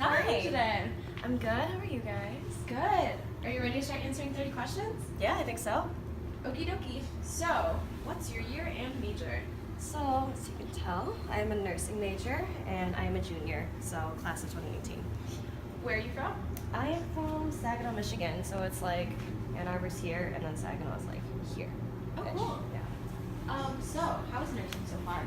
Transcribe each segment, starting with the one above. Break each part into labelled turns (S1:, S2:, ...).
S1: How are you today?
S2: I'm good. How are you guys?
S1: Good. Are you ready to start answering 30 questions?
S2: Yeah, I think so.
S1: Okie dokie. So, what's your year and major?
S2: So, as you can tell, I'm a nursing major and I'm a junior, so class of 2018.
S1: Where are you from?
S2: I am from Saginaw, Michigan, so it's like Ann Arbor's here and then Saginaw is like here.
S1: Oh, cool.
S2: Yeah.
S1: So, how is nursing so far?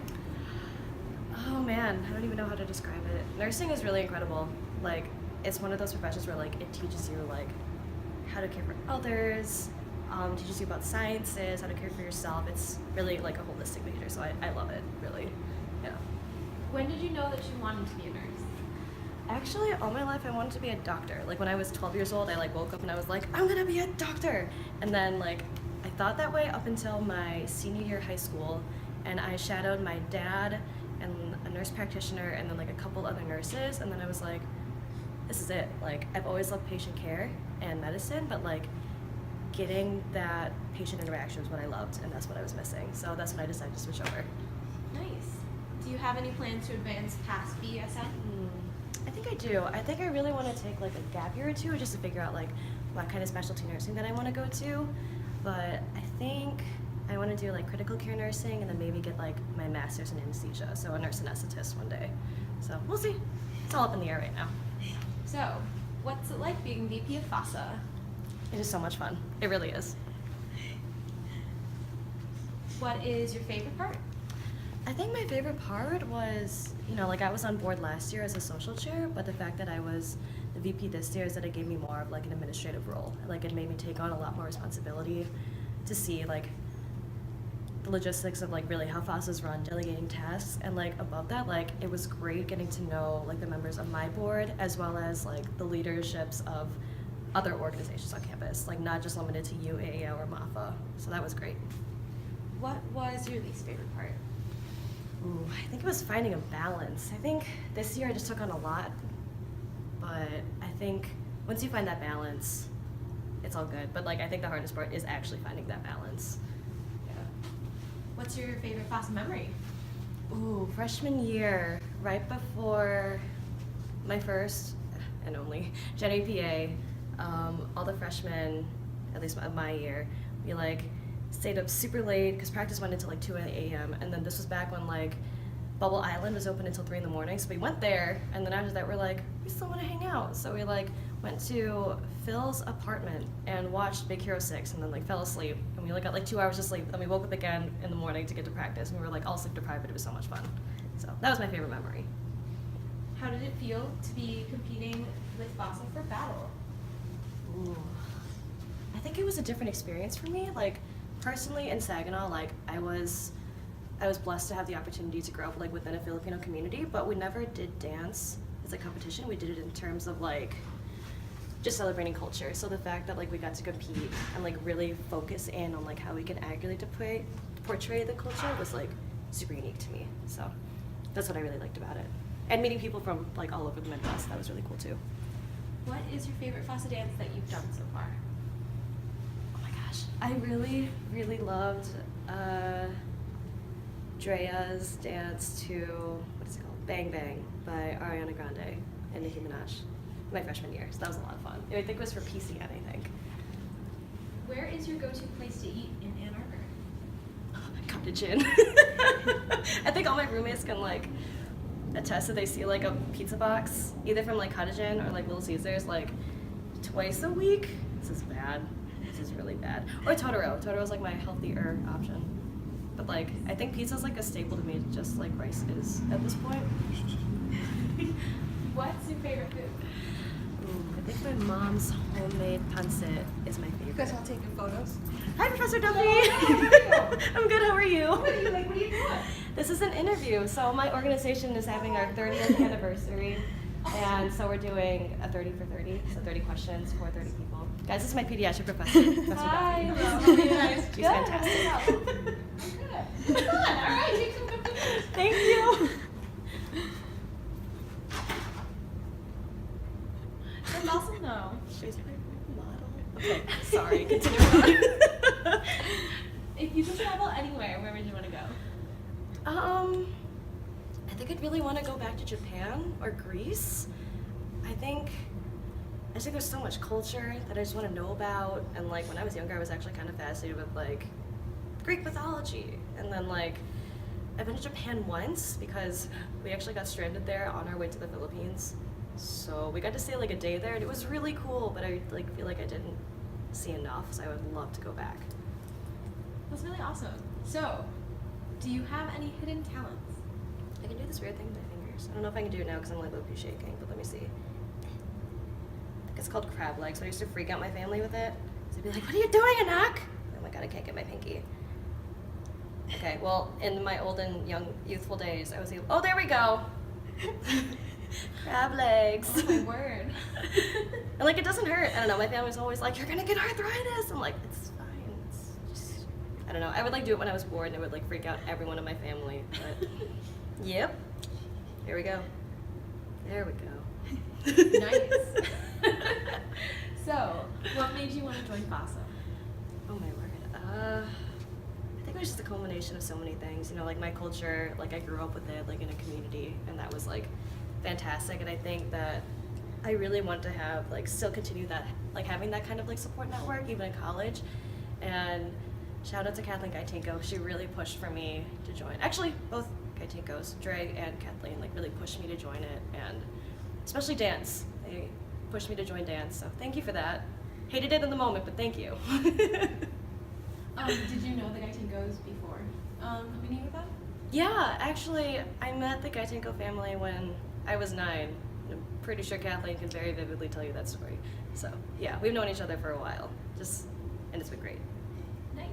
S2: Oh man, I don't even know how to describe it. Nursing is really incredible. Like, it's one of those professions where like it teaches you like how to care for others, teaches you about sciences, how to care for yourself. It's really like a holistic major, so I love it, really. Yeah.
S1: When did you know that you wanted to be a nurse?
S2: Actually, all my life I wanted to be a doctor. Like when I was 12 years old, I like woke up and I was like, I'm gonna be a doctor. And then like I thought that way up until my senior year of high school, and I shadowed my dad and a nurse practitioner and then like a couple other nurses, and then I was like, this is it. Like I've always loved patient care and medicine, but like getting that patient interaction was what I loved, and that's what I was missing. So that's when I decided to switch over.
S1: Nice. Do you have any plans to advance past BSN?
S2: I think I do. I think I really want to take like a gap year or two just to figure out like what kind of specialty nursing that I want to go to. But I think I want to do like critical care nursing and then maybe get like my master's in anesthesia, so a nurse anesthetist one day. So we'll see. It's all up in the air right now.
S1: So, what's it like being VP of FASA?
S2: It is so much fun. It really is.
S1: What is your favorite part?
S2: I think my favorite part was, like I was on board last year as a social chair, but the fact that I was the VP this year is that it gave me more of like an administrative role. Like it made me take on a lot more responsibility to see like the logistics of like really how FASA's run, delegating tasks, and like above that, like it was great getting to know like the members of my board as well as like the leaderships of other organizations on campus, like not just limited to UAAO or MAFA. So that was great.
S1: What was your least favorite part?
S2: Ooh, I think it was finding a balance. I think this year I just took on a lot, but I think once you find that balance, it's all good. But like I think the hardest part is actually finding that balance. Yeah.
S1: What's your favorite FASA memory?
S2: Ooh, freshman year, right before my first and only Gen APA, all the freshmen, at least of my year, we like stayed up super late because practice went until like 2 a.m. and then this was back when like Bubble Island was open until 3 in the morning, so we went there, and then after that we're like, we still want to hang out, so we like went to Phil's apartment and watched Big Hero 6 and then like fell asleep, and we like got like 2 hours of sleep, and then we woke up again in the morning to get to practice, and we were like all sleep deprived, but it was so much fun. So that was my favorite memory.
S1: How did it feel to be competing with FASA for battle?
S2: Ooh. I think it was a different experience for me. Like personally in Saginaw, like I was blessed to have the opportunity to grow up like within a Filipino community, but we never did dance as a competition. We did it in terms of like just celebrating culture. So the fact that like we got to compete and like really focus in on like how we can accurately portray the culture was like super unique to me. So that's what I really liked about it. And meeting people from like all over the Midwest, that was really cool too.
S1: What is your favorite FASA dance that you've done so far?
S2: Oh my gosh, I really, really loved Drea's dance to, what is it called? Bang Bang by Ariana Grande and Nicki Minaj, my freshman year. So that was a lot of fun. I think it was for PCN, I think.
S1: Where is your go-to place to eat in Ann Arbor?
S2: Oh, Cottage Inn. I think all my roommates can like attest that they see like a pizza box, either from like Cottage Inn or like Little Caesars, like twice a week. This is bad. This is really bad. Or Totoro. Totoro's like my healthier option. But like, I think pizza's like a staple to me, just like rice is at this point.
S1: What's your favorite food?
S2: Ooh, I think my mom's homemade pancit is my favorite.
S3: You guys all taking photos?
S2: Hi, Professor Duffy. I'm good. How are you?
S1: What are you doing?
S2: This is an interview. So my organization is having our 30th anniversary, and so we're doing a 30 for 30, so 30 questions for 30 people. Guys, this is my pediatric professor, Professor
S1: Hi.
S2: Duffy.
S1: Hello. How are you guys?
S2: She's fantastic.
S1: Good. Come on. All right. Take some good pictures.
S2: Thank you.
S1: And also no.
S2: She's my model. Okay, sorry. Continue on.
S1: If you could travel anywhere, where would you want to go?
S2: I think I'd really want to go back to Japan or Greece. I I just think there's so much culture that I just want to know about. And like when I was younger, I was actually kind of fascinated with like Greek mythology. And then like I've been to Japan once because we actually got stranded there on our way to the Philippines. So we got to stay like a day there, and it was really cool. But I like feel like I didn't see enough, so I would love to go back.
S1: That's really awesome. So, do you have any hidden talents?
S2: I can do this weird thing with my fingers. I don't know if I can do it now because I'm like low-key shaking, but let me see. It's called crab legs. So I used to freak out my family with it. So I'd be like, "What are you doing, Anak?" Oh my god, I can't get my pinky. Okay, well, in my old and young youthful days, I was able. Oh, there we go. Crab legs.
S1: Oh my word.
S2: And like it doesn't hurt. I don't know. My family's always like, "You're gonna get arthritis." I'm like, it's fine. It's just, I don't know. I would like do it when I was bored, and it would like freak out everyone in my family. But yep. Here we go. There we go.
S1: Nice. So, what made you want to join FASA?
S2: Oh my word. I think it was just a culmination of so many things. You know, like my culture, like I grew up with it, like in a community, and that was like fantastic. And I think that I really want to have, like, still continue that, like having that kind of like support network, even in college. And shout out to Kathleen Gaitinko. She really pushed for me to join. Actually, both Gaitinkos, Dre and Kathleen, like really pushed me to join it, and especially dance. They pushed me to join dance, so thank you for that. Hated it in the moment, but thank you.
S1: Did you know the Gaitinkos before meeting with them?
S2: Yeah, actually, I met the Gaitinko family when I was 9. I'm pretty sure Kathleen can very vividly tell you that story. So, yeah, we've known each other for a while, and it's been great.
S1: Nice.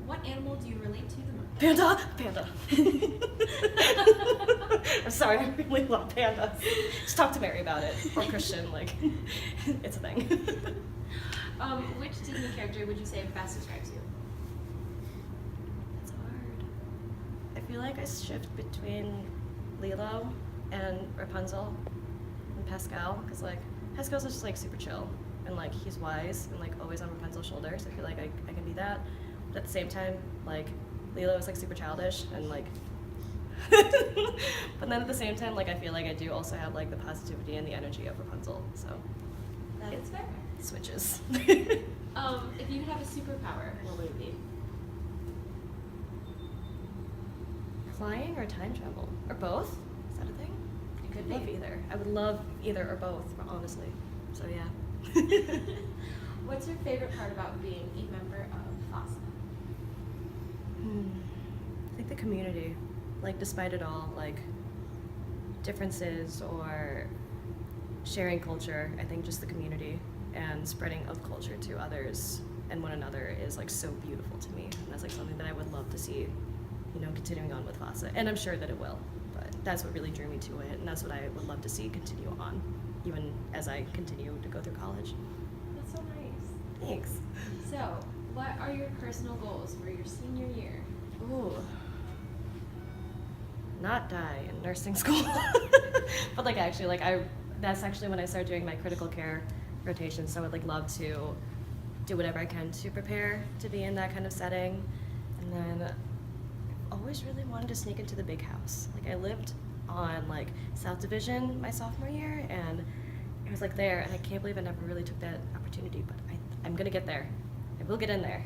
S1: What animal do you relate to the most?
S2: Panda! Panda. I'm sorry, I really love pandas. Just talk to Mary about it, or Christian, like, it's a thing.
S1: Which Disney character would you say best describes you?
S2: It's hard. I feel like I shift between Lilo and Rapunzel and Pascal, because like Pascal's just like super chill and like he's wise and like always on Rapunzel's shoulders. I feel like I can be that, but at the same time, like Lilo is like super childish and like but then at the same time, like I feel like I do also have like the positivity and the energy of Rapunzel, so
S1: That is fair.
S2: switches.
S1: If you could have a superpower, what would it be?
S2: Flying or time travel? Or both? Is that a thing?
S1: It could
S2: I love
S1: be.
S2: either. I would love either or both, honestly. So yeah.
S1: What's your favorite part about being a member of FASA?
S2: I think the community. Like despite it all, like differences or sharing culture, I think just the community and spreading of culture to others and one another is like so beautiful to me. And that's like something that I would love to see, you know, continuing on with FASA. And I'm sure that it will, but that's what really drew me to it, and that's what I would love to see continue on, even as I continue to go through college.
S1: That's so nice.
S2: Thanks.
S1: So, what are your personal goals for your senior year?
S2: Ooh. Not die in nursing school. But like actually, like that's actually when I started doing my critical care rotation, so I would like love to do whatever I can to prepare to be in that kind of setting. And then I've always really wanted to sneak into the big house. Like I lived on like South Division my sophomore year, and it was like there, and I can't believe I never really took that opportunity, but I'm gonna get there. I will get in there.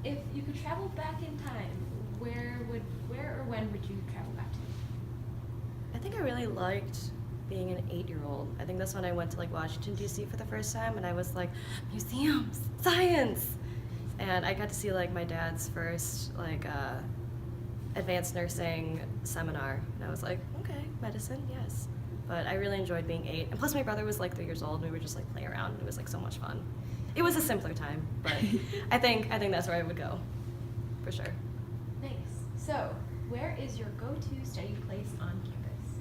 S1: If you could travel back in time, where or when would you travel back to?
S2: I think I really liked being an 8-year-old. I think that's when I went to like Washington, D.C. for the first time, and I was like, museums, science! And I got to see like my dad's first like advanced nursing seminar, and I was like, okay, medicine, yes. But I really enjoyed being 8, and plus my brother was like 3 years old, and we would just like play around, and it was like so much fun. It was a simpler time, but I think that's where I would go, for sure.
S1: Nice. So, where is your go-to study place on campus?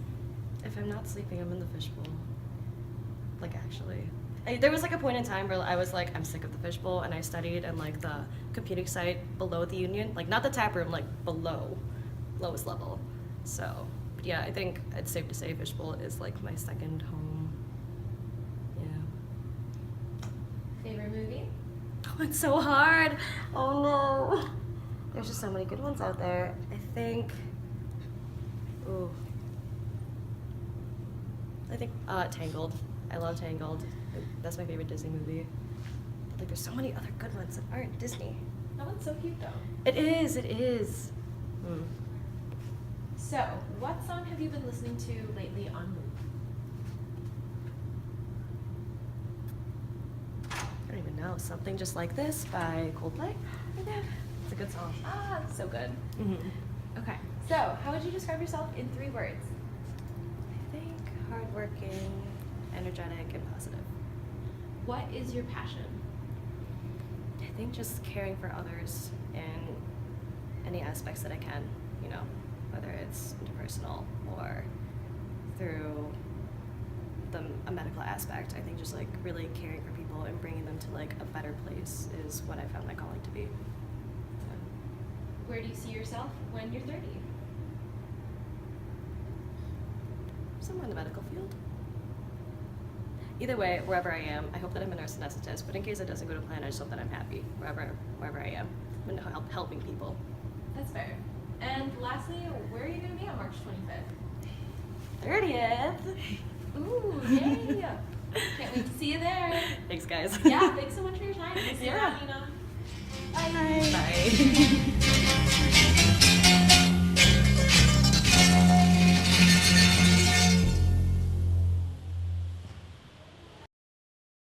S2: If I'm not sleeping, I'm in the fishbowl. Like actually. There was like a point in time where I was like, I'm sick of the fishbowl, and I studied in like the computing site below the union, like not the tap room, like below, lowest level. So, but yeah, I think it's safe to say fishbowl is like my second home. Yeah.
S1: Favorite movie?
S2: Oh, it's so hard. Oh no. There's just so many good ones out there. I think, ooh. I think Tangled. I love Tangled. That's my favorite Disney movie. But, like, there's so many other good ones that aren't Disney.
S1: That one's so cute though.
S2: It is. It is. Hmm.
S1: So, what song have you been listening to lately on Move?
S2: I don't even know. Something Just Like This by Coldplay. It's a good song.
S1: Ah, so good.
S2: Mm-hmm.
S1: Okay, so how would you describe yourself in 3 words?
S2: I think hardworking, energetic, and positive.
S1: What is your passion?
S2: I think just caring for others in any aspects that I can, you know, whether it's interpersonal or through a medical aspect. I think just like really caring for people and bringing them to like a better place is what I found my calling to be.
S1: Where do you see yourself when you're 30?
S2: Somewhere in the medical field. Either way, wherever I am, I hope that I'm a nurse anesthetist, but in case it doesn't go to plan, I just hope that I'm happy wherever I am and helping people.
S1: That's fair. And lastly, where are you going to be on March 25th?
S2: 30th!
S1: Ooh, yay! Can't wait to see you there.
S2: Thanks, guys.
S1: Yeah, thanks so much for your time. We'll see you
S2: Yeah.
S1: around, Nina.
S2: Bye. Bye.